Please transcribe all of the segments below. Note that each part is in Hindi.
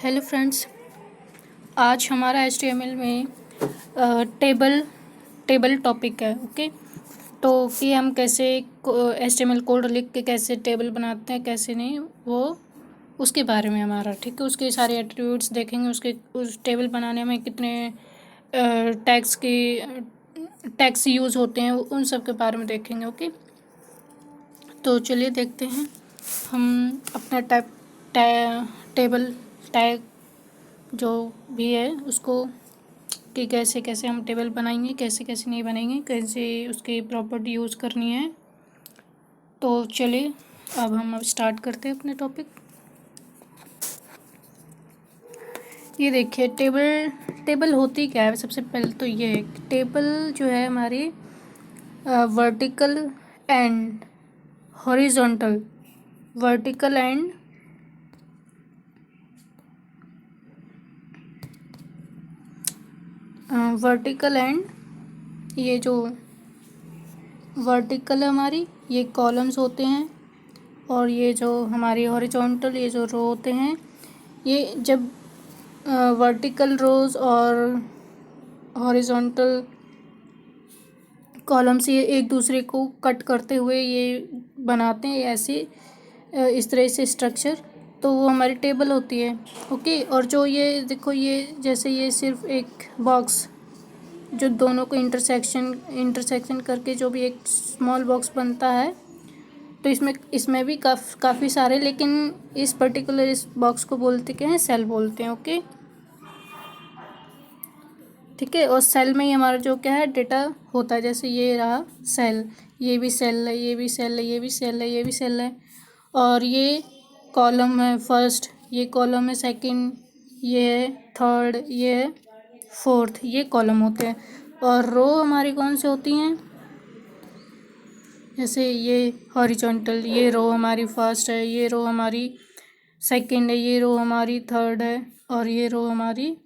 हेलो फ्रेंड्स, आज हमारा HTML में टेबल टेबल टॉपिक है। ओके, तो कि हम कैसे HTML कोड लिख के कैसे टेबल बनाते हैं, कैसे नहीं, वो उसके बारे में हमारा ठीक है। उसके सारे एट्रीब्यूट्स देखेंगे, उसके उस टेबल बनाने में कितने टैग्स यूज़ होते हैं, उन सब के बारे में देखेंगे। ओके, तो चलिए देखते हैं हम अपना टेबल टैग जो भी है उसको कि कैसे कैसे हम टेबल बनाएंगे, कैसे कैसे नहीं बनाएंगे, कैसे उसकी प्रॉपर्टी यूज़ करनी है। तो चलिए अब स्टार्ट करते हैं अपने टॉपिक। ये देखिए, टेबल होती क्या है। सबसे पहले तो ये है कि टेबल जो है हमारी vertical and horizontal, vertical and ये जो वर्टिकल हमारी ये कॉलम्स होते हैं, और ये जो हमारी हॉरिजॉन्टल ये जो रो होते हैं, ये जब वर्टिकल रोज और हॉरिजॉन्टल कॉलम्स ये एक दूसरे को कट करते हुए ये बनाते हैं ऐसे इस तरह से स्ट्रक्चर, तो वो हमारी टेबल होती है। ओके, और जो ये देखो, ये जैसे ये सिर्फ एक बॉक्स जो दोनों को इंटरसेक्शन करके जो भी एक स्मॉल बॉक्स बनता है, तो इसमें भी काफ़ी सारे, लेकिन इस पर्टिकुलर इस बॉक्स को बोलते क्या हैं, सेल बोलते हैं। ओके, ठीक है। और सेल में ही हमारा जो क्या है डेटा होता है। जैसे ये रहा सेल, ये भी सेल है, ये भी सेल है, ये भी सेल है, ये भी सेल है, और ये कॉलम है फर्स्ट, ये कॉलम है सेकंड, ये है थर्ड, ये है फोर्थ, ये कॉलम होते हैं। और रो हमारी कौन सी होती हैं, जैसे ये हॉरिजॉन्टल, ये रो हमारी फर्स्ट है, ये रो हमारी सेकंड है, ये रो हमारी थर्ड है, और ये रो हमारी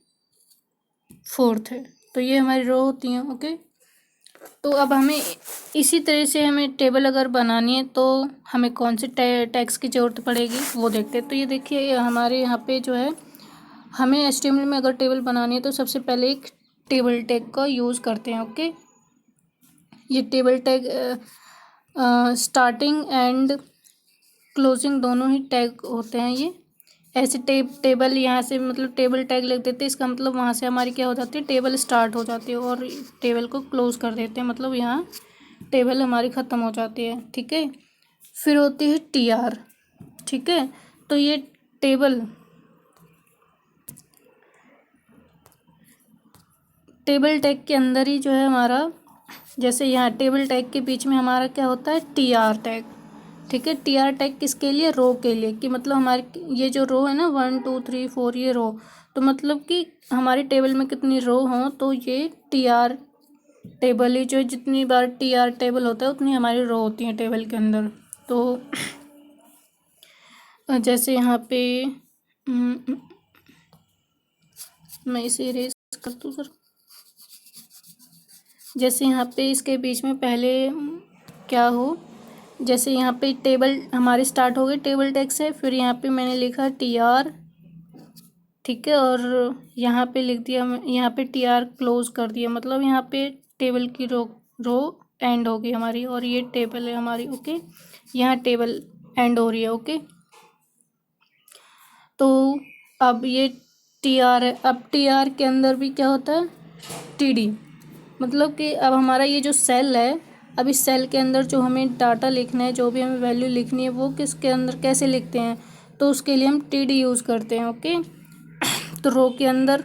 फोर्थ है। तो ये हमारी रो होती हैं। ओके, तो अब हमें इसी तरह से हमें टेबल अगर बनानी है तो हमें कौन से टैग्स की ज़रूरत पड़ेगी वो देखते हैं। तो ये देखिए, हमारे यहाँ पे जो है, हमें HTML में अगर टेबल बनानी है तो सबसे पहले एक टेबल टैग का यूज़ करते हैं। ओके, ये table tag starting and closing दोनों ही टैग होते हैं। ये ऐसे टेबल यहाँ से मतलब टेबल टैग लिख देते हैं, इसका मतलब वहाँ से हमारी क्या हो जाती है, टेबल स्टार्ट हो जाती है, और टेबल को क्लोज कर देते हैं, मतलब यहाँ टेबल हमारी ख़त्म हो जाती है। ठीक है, फिर होती है TR। ठीक है, तो ये टेबल टैग के अंदर ही जो है हमारा, जैसे यहाँ टेबल टैग के बीच में हमारा क्या होता है, TR टैग। ठीक है, TR टैग किसके लिए, रो के लिए, कि मतलब हमारे ये जो रो है ना 1 2 3 4 ये रो, तो मतलब कि हमारी टेबल में कितनी रो हों तो ये TR टेबल ही, जो जितनी बार TR टेबल होता है उतनी हमारी रो होती हैं टेबल के अंदर। तो जैसे यहाँ पे मैं इसे इरेज कर दूँ सर। जैसे यहाँ पे इसके बीच में पहले क्या हो, जैसे यहाँ पे टेबल हमारी स्टार्ट हो गई टेबल टैग से, फिर यहाँ पे मैंने लिखा TR। ठीक है, और यहाँ पे लिख दिया, यहाँ पे TR क्लोज कर दिया, मतलब यहाँ पे टेबल की रो एंड हो गई हमारी, और ये टेबल है हमारी। ओके, यहाँ टेबल एंड हो रही है। ओके, तो अब ये TR है, अब TR के अंदर भी क्या होता है, TD, मतलब कि अब हमारा ये जो सेल है, अब इस सेल के अंदर जो हमें डाटा लिखना है, जो भी हमें वैल्यू लिखनी है, वो किसके अंदर कैसे लिखते हैं, तो उसके लिए हम TD यूज़ करते हैं। ओके, तो रो के अंदर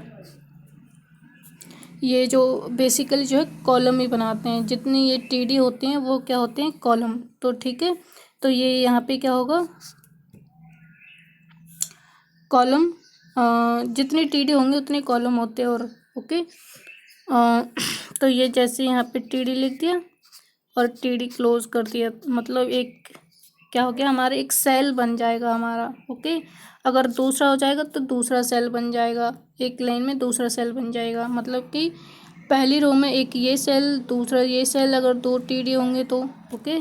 ये जो बेसिकली जो है कॉलम ही बनाते हैं, जितनी ये TD होती हैं वो क्या होते हैं, कॉलम। तो ठीक है, तो ये यहाँ पे क्या होगा, कॉलम, जितनी TD होंगे उतने कॉलम होते हैं। और ओके, तो ये जैसे यहाँ पे TD लिख दिया और TD क्लोज कर दिया, मतलब एक क्या हो गया, हमारा एक सेल बन जाएगा हमारा। ओके, अगर दूसरा हो जाएगा तो दूसरा सेल बन जाएगा, एक लाइन में दूसरा सेल बन जाएगा, मतलब कि पहली रो में एक ये सेल, दूसरा ये सेल, अगर 2 TD होंगे तो। ओके,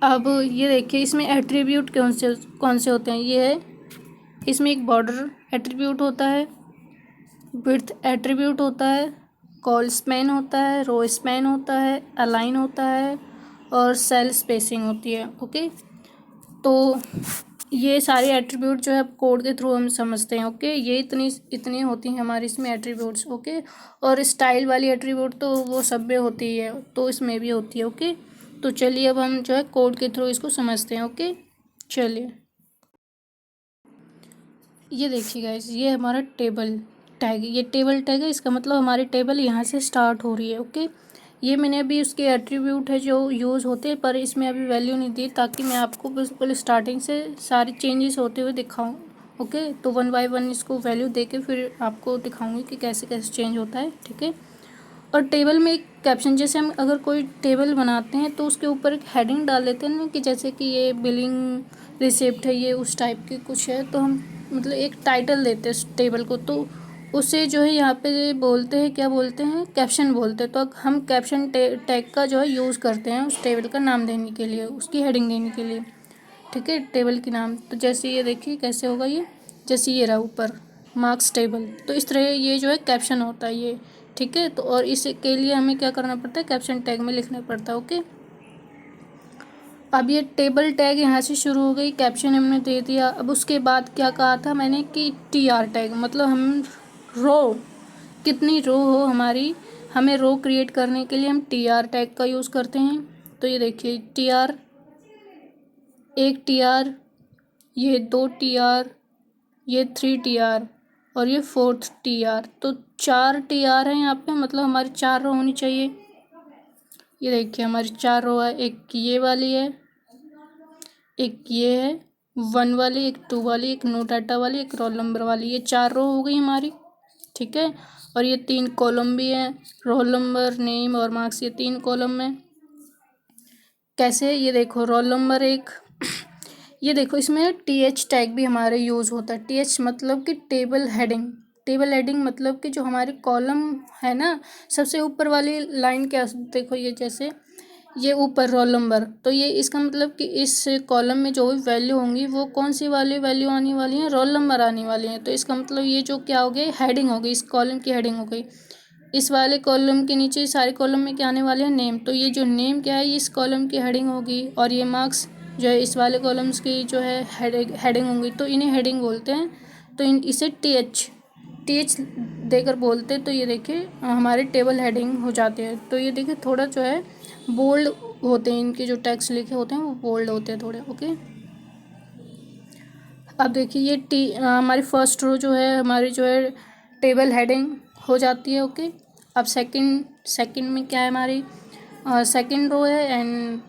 अब ये देखिए, इसमें एट्रीब्यूट कौन से होते हैं, ये है इसमें एक बॉर्डर एट्रीब्यूट होता है, विड्थ एट्रीब्यूट होता है, कॉल स्पैन होता है, रो स्पैन होता है, अलाइन होता है और सेल स्पेसिंग होती है। ओके, तो ये सारे एट्रीब्यूट जो है कोड के थ्रू हम समझते हैं। ओके, ये इतनी होती हैं हमारी इसमें एट्रीब्यूट्स। ओके, और स्टाइल वाली एट्रीब्यूट तो वो सब में होती है, तो इसमें भी होती है। ओके, तो चलिए अब हम जो है कोड के थ्रू इसको समझते हैं। ओके, चलिए ये देखिए गाइस, ये हमारा टेबल टैग, ये टेबल टैग है। इसका मतलब हमारी टेबल यहाँ से स्टार्ट हो रही है। ओके, ये मैंने अभी उसके एट्रीब्यूट है जो यूज़ होते हैं, पर इसमें अभी वैल्यू नहीं दी ताकि मैं आपको बिल्कुल स्टार्टिंग से सारी चेंजेस होते हुए दिखाऊं। ओके, तो 1 बाय 1 इसको वैल्यू दे के फिर आपको दिखाऊंगी कि कैसे कैसे चेंज होता है। ठीक है, और टेबल में एक कैप्शन, जैसे हम अगर कोई टेबल बनाते हैं तो उसके ऊपर एक हेडिंग डाल देते हैं ना, कि जैसे कि ये बिलिंग रिसिप्ट है, ये उस टाइप की कुछ है, तो हम मतलब एक टाइटल देते हैं उस टेबल को, तो उसे जो है यहाँ पे बोलते हैं, क्या बोलते हैं, कैप्शन बोलते हैं। तो हम कैप्शन टैग का जो है यूज़ करते हैं उस टेबल का नाम देने के लिए, उसकी हेडिंग देने के लिए। ठीक है, टेबल के नाम। तो जैसे ये देखिए कैसे होगा, ये जैसे ये रहा ऊपर मार्क्स टेबल, तो इस तरह ये जो है कैप्शन होता है ये। ठीक है, तो और इसके लिए हमें क्या करना पड़ता है, कैप्शन टैग में लिखना पड़ता है। ओके, अब ये टेबल टैग यहाँ से शुरू हो गई, कैप्शन हमने दे दिया। अब उसके बाद क्या कहा था मैंने कि टी आर टैग, मतलब हम रो, कितनी रो हो हमारी, हमें रो क्रिएट करने के लिए हम टी आर टैग का यूज़ करते हैं। तो ये देखिए टी आर, एक टी आर, ये 2 टी आर, ये 3 टी आर और ये 4th टी आर। तो 4 टी आर है यहाँ पे, मतलब हमारी 4 रो होनी चाहिए। ये देखिए हमारी 4 रो है, एक ये वाली है, एक ये है 1 वाली, एक 2 वाली, एक नो डाटा वाली, एक रोल नंबर वाली, ये 4 रो हो गई हमारी। ठीक है, और ये 3 कॉलम भी हैं, रोल नंबर, नेम और मार्क्स, ये 3 कॉलम में। कैसे, ये देखो रोल नंबर एक ये देखो इसमें टी एच टैग भी हमारे यूज़ होता है। टी एच मतलब कि टेबल हेडिंग, टेबल हेडिंग मतलब कि जो हमारे कॉलम है ना, सबसे ऊपर वाली लाइन क्या, देखो ये जैसे ये ऊपर रोल नंबर, तो ये इसका मतलब कि इस कॉलम में जो भी वैल्यू होंगी वो कौन सी वाली वैल्यू आने वाली है, रोल नंबर आने वाली है। तो इसका मतलब ये जो क्या हो गई, हेडिंग हो गई, इस कॉलम की हेडिंग हो गई। इस वाले कॉलम के नीचे सारे कॉलम में क्या आने वाले हैं, नेम, तो ये जो नेम क्या है, इस कॉलम की हेडिंग होगी। और ये मार्क्स जो है इस वाले कॉलम्स की जो है हेडिंग होंगी, तो इन्हें हेडिंग बोलते हैं। तो इसे टी एच देकर बोलते हैं। तो ये देखिए हमारे टेबल हेडिंग हो जाते हैं। तो ये देखिए थोड़ा जो है बोल्ड होते हैं, इनके जो टेक्स्ट लिखे होते हैं वो बोल्ड होते हैं थोड़े। ओके, अब देखिए ये हमारी फर्स्ट रो जो है हमारी जो है टेबल हेडिंग हो जाती है। ओके, अब सेकंड में क्या है हमारी, सेकंड रो है एंड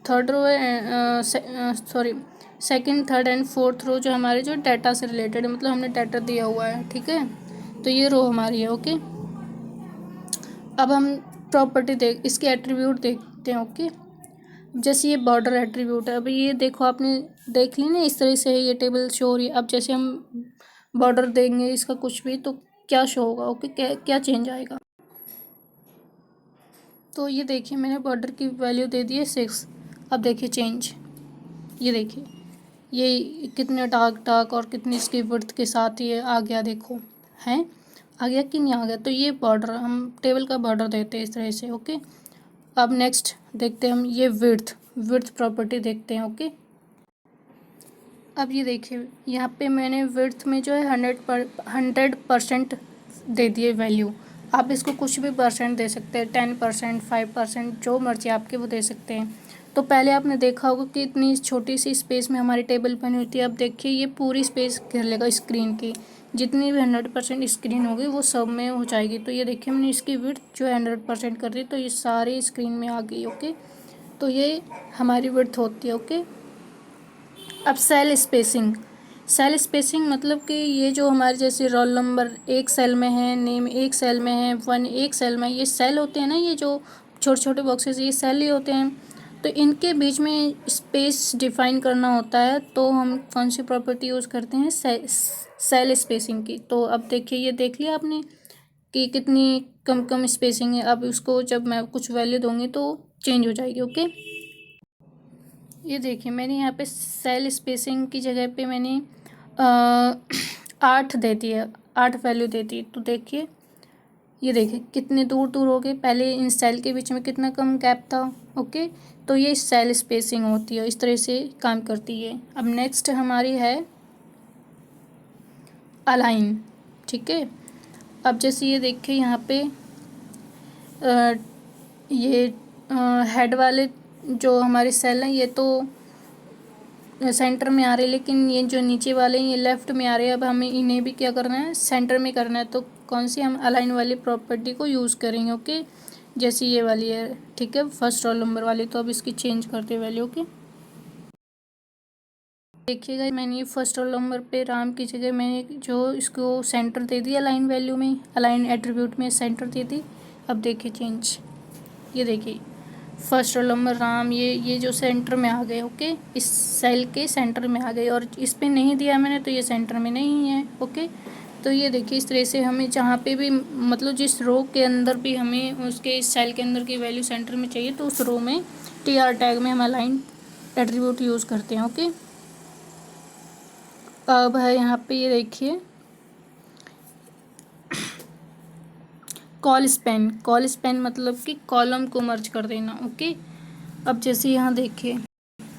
थर्ड रो है, sorry second, third and fourth row जो हमारे जो डाटा से रिलेटेड है, मतलब हमने डाटा दिया हुआ है। ठीक है, तो ये रो हमारी है। ओके, अब हम प्रॉपर्टी इसके एट्रीब्यूट देखते हैं। ओके, जैसे ये बॉर्डर एट्रीब्यूट है, अभी ये देखो आपने देख ली ना, इस तरह से ये टेबल शो हो रही है। अब जैसे हम बॉर्डर देंगे इसका कुछ भी, तो क्या शो होगा। ओके, क्या चेंज आएगा। तो ये देखिए मैंने बॉर्डर की वैल्यू दे दी है 6। अब देखिए चेंज, ये देखिए ये कितने डार्क और कितनी इसकी विड्थ के साथ ये आ गया, देखो है आ गया कि नहीं आ गया। तो ये बॉर्डर हम टेबल का बॉर्डर देते हैं इस तरह से। ओके, अब नेक्स्ट देखते हैं हम ये विड्थ प्रॉपर्टी देखते हैं। ओके, अब ये देखिए यहाँ पे मैंने विड्थ में जो है 100% दे दिए वैल्यू। आप इसको कुछ भी परसेंट दे सकते हैं, 10%, 5%, जो मर्जी आपके वो दे सकते हैं। तो पहले आपने देखा होगा कि इतनी छोटी सी स्पेस में हमारी टेबल बनी हुई थी। अब देखिए ये पूरी स्पेस घेर लेगा स्क्रीन की, जितनी भी 100% स्क्रीन होगी वो सब में हो जाएगी। तो ये देखिए मैंने इसकी विड्थ जो है 100% कर दी, तो ये सारी स्क्रीन में आ गई। ओके, तो ये हमारी विड्थ होती है। ओके, अब सेल स्पेसिंग मतलब कि ये जो हमारे जैसे रोल नंबर एक सेल में है, नेम एक सेल में है, 1 एक सेल में, ये सेल होते हैं ना, ये जो छोटे छोटे बॉक्सेस ये सेल ही होते हैं। तो इनके बीच में स्पेस डिफाइन करना होता है, तो हम कौन सी प्रॉपर्टी यूज़ करते हैं, सेल स्पेसिंग की। तो अब देखिए ये देख लिया आपने कि कितनी कम कम स्पेसिंग है। अब उसको जब मैं कुछ वैल्यू दूंगी तो चेंज हो जाएगी। ओके, ये देखिए मैंने यहाँ पे सेल स्पेसिंग की जगह पे मैंने 8 देती है, 8 वैल्यू देती है। तो देखिए, ये देखिए कितने दूर दूर हो गए, पहले इन सेल के बीच में कितना कम गैप था। ओके, तो ये सेल स्पेसिंग होती है, इस तरह से काम करती है। अब नेक्स्ट हमारी है अलाइन। ठीक है, अब जैसे ये देखिए यहाँ पे ये हेड वाले जो हमारे सेल हैं ये तो सेंटर में आ रहे हैं, लेकिन ये जो नीचे वाले हैं ये लेफ़्ट में आ रहे हैं। अब हमें इन्हें भी क्या करना है, सेंटर में करना है। तो कौन सी, हम अलाइन वाली प्रॉपर्टी को यूज़ करेंगे। ओके, जैसे ये वाली है, ठीक है, फर्स्ट रोल नंबर वाली। तो अब इसकी चेंज करते हैं वैल्यू। ओके, देखिएगा मैंने ये फर्स्ट रोल नंबर पे राम की जगह मैंने जो इसको सेंटर दे दिया, अलाइन वैल्यू में, अलाइन एट्रीब्यूट में सेंटर दे दी। अब देखिए चेंज, ये देखिए फर्स्ट रोल नंबर राम, ये जो सेंटर में आ गए। ओके, इस सेल के सेंटर में आ गए, और इस पे नहीं दिया मैंने तो ये सेंटर में नहीं है। ओके, तो ये देखिए इस तरह से हमें जहाँ पे भी, मतलब जिस रो के अंदर भी हमें उसके इस सेल के अंदर की वैल्यू सेंटर में चाहिए तो उस रो में TR टैग में हम अलाइन एट्रीब्यूट यूज़ करते हैं। ओके, अब है यहाँ पे ये देखिए कॉल स्पैन मतलब कि कॉलम को मर्ज कर देना। ओके, अब जैसे यहाँ देखिए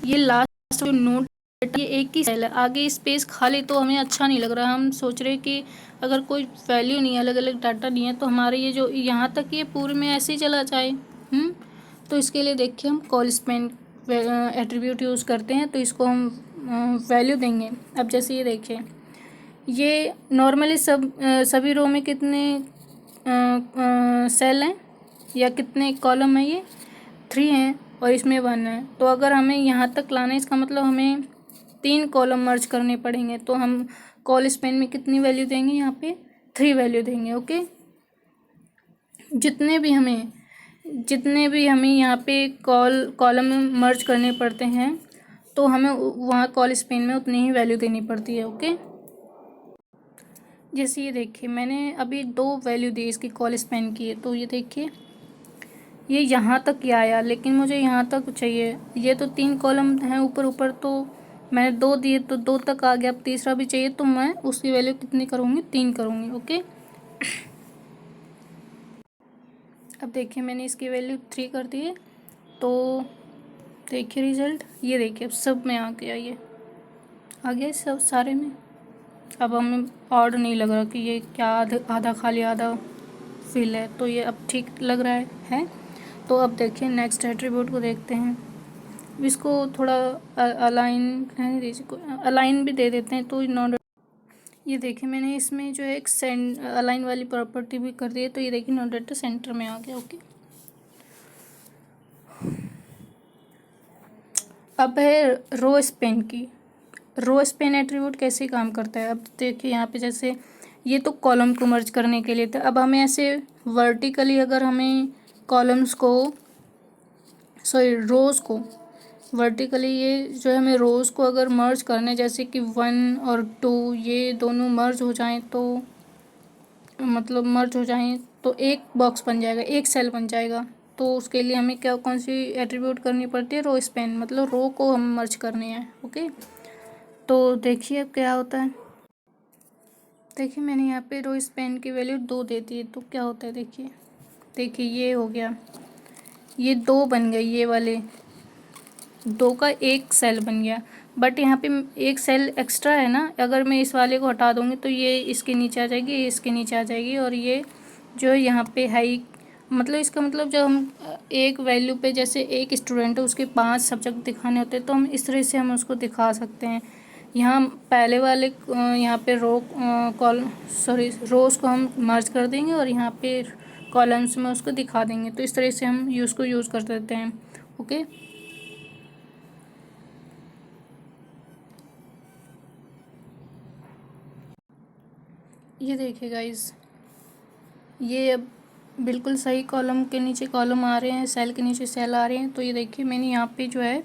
ये लास्ट जो नोट, ये एक ही सेल है, आगे स्पेस खाली तो हमें अच्छा नहीं लग रहा। हम सोच रहे कि अगर कोई वैल्यू नहीं है, अलग अलग डाटा नहीं है, तो हमारे ये जो यहाँ तक ये पूरे में ऐसे ही चला जाए। तो इसके लिए देखिए हम कॉल स्पैन एट्रीब्यूट यूज़ करते हैं, तो इसको हम वैल्यू देंगे। अब जैसे ये देखिए, ये नॉर्मली सभी रो में कितने सेल हैं या कितने कॉलम हैं, ये 3 हैं और इसमें 1 है। तो अगर हमें यहाँ तक लाना है, इसका मतलब हमें 3 कॉलम मर्ज करने पड़ेंगे। तो हम कॉल स्पैन में कितनी वैल्यू देंगे, यहाँ पे 3 वैल्यू देंगे। ओके, जितने भी हमें यहाँ पे कॉलम में मर्ज करने पड़ते हैं, तो हमें वहाँ कॉल स्पैन में उतनी ही वैल्यू देनी पड़ती है। ओके, जैसे ये देखिए मैंने अभी 2 वैल्यू दी इसकी कॉल स्पैन की है। तो ये देखिए ये यहाँ तक ही आया, लेकिन मुझे यहाँ तक चाहिए। ये तो 3 कॉलम हैं ऊपर ऊपर, तो मैंने 2 दिए तो 2 तक आ गया। अब तीसरा भी चाहिए, तो मैं उसकी वैल्यू कितनी करूँगी, 3 करूँगी। ओके, अब देखिए मैंने इसकी वैल्यू 3 कर दी है। तो देखिए रिजल्ट, ये देखिए अब सब में आ गया, ये आ गया सब सारे में। अब हमें ऑड नहीं लग रहा कि ये क्या आधा खाली आधा फिल है, तो ये अब ठीक लग रहा है। तो अब देखिए नेक्स्ट एट्रीब्यूट को देखते हैं। इसको थोड़ा अलाइन रहने दीजिए, अलाइन भी दे देते हैं। तो नॉन, ये देखिए मैंने इसमें जो है एक अलाइन वाली प्रॉपर्टी भी कर दी है। तो ये देखिए नॉन डाटा सेंटर में आ गया। ओके, अब है रो स्पैन एट्रीब्यूट कैसे काम करता है। अब देखिए यहाँ पे जैसे ये तो कॉलम को मर्ज करने के लिए था। अब हमें ऐसे वर्टिकली अगर हमें कॉलम्स को, सॉरी रोज़ को वर्टिकली, ये जो है हमें रोज़ को अगर मर्ज करना है, जैसे कि 1 और 2 ये दोनों मर्ज हो जाएं, तो मतलब मर्ज हो जाएं तो एक बॉक्स बन जाएगा, एक सेल बन जाएगा। तो उसके लिए हमें क्या, कौन सी एट्रीब्यूट करनी पड़ती है, रो स्पैन, मतलब रो को हम मर्ज करने हैं। ओके, तो देखिए अब क्या होता है। देखिए मैंने यहाँ पे रो स्पैन की वैल्यू 2 दे दी है, तो क्या होता है देखिए ये हो गया, ये 2 बन गए, ये वाले 2 का एक सेल बन गया। बट यहाँ पे एक सेल एक्स्ट्रा है ना, अगर मैं इस वाले को हटा दूँगी तो ये इसके नीचे आ जाएगी, ये इसके नीचे आ जाएगी, और ये जो है यहाँ पे हाई, मतलब इसका मतलब जब हम एक वैल्यू पे, जैसे एक स्टूडेंट है उसके 5 सब्जेक्ट दिखाने होते हैं, तो हम इस तरह से हम उसको दिखा सकते हैं। यहाँ पहले वाले यहाँ पे रोज़ को हम मर्ज कर देंगे और यहाँ पे कॉलम्स में उसको दिखा देंगे। तो इस तरह से हम यूज़ कर देते हैं। ओके, ये देखिए गाइस, ये अब बिल्कुल सही कॉलम के नीचे कॉलम आ रहे हैं, सेल के नीचे सेल आ रहे हैं। तो ये देखिए मैंने यहाँ पे जो है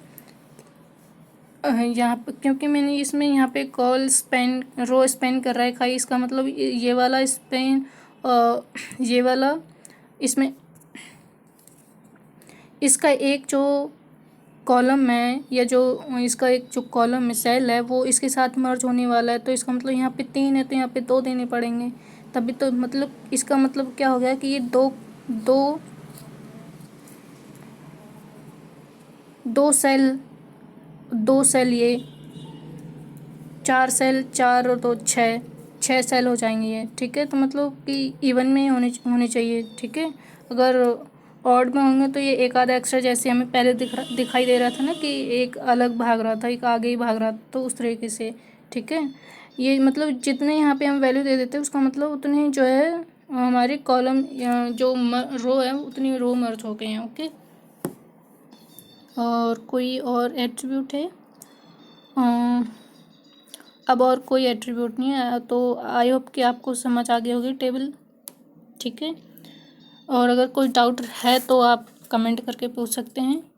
यहाँ पे, क्योंकि मैंने इसमें यहाँ पे रो स्पैन कर रखा है, इसका मतलब ये वाला स्पैन, ये वाला, इसमें इसका एक जो कॉलम में या जो इसका एक जो कॉलम में सेल है वो इसके साथ मर्ज होने वाला है, तो इसका मतलब यहाँ पे 3 है तो यहाँ पे 2 देने पड़ेंगे, तभी तो मतलब इसका मतलब क्या हो गया कि ये दो दो दो सेल ये 4 सेल, 4 और 2 6 सेल हो जाएंगे ये, ठीक है। तो मतलब कि इवन में होने चाहिए, ठीक है। अगर ऑड में होंगे तो ये एक आधा एक्स्ट्रा, जैसे हमें पहले दिखाई दे रहा था ना कि एक अलग भाग रहा था, एक आगे ही भाग रहा था, तो उस तरीके से, ठीक है। ये मतलब जितने यहाँ पे हम वैल्यू दे देते हैं उसका मतलब उतने ही जो है हमारे कॉलम जो रो है उतनी रो मर्ज हो गए हैं, ओके। और कोई और एट्रीब्यूट है? अब और कोई एट्रीब्यूट नहीं है, तो आई होप कि आपको समझ आ गई होगी टेबल, ठीक है। और अगर कोई डाउट है तो आप कमेंट करके पूछ सकते हैं।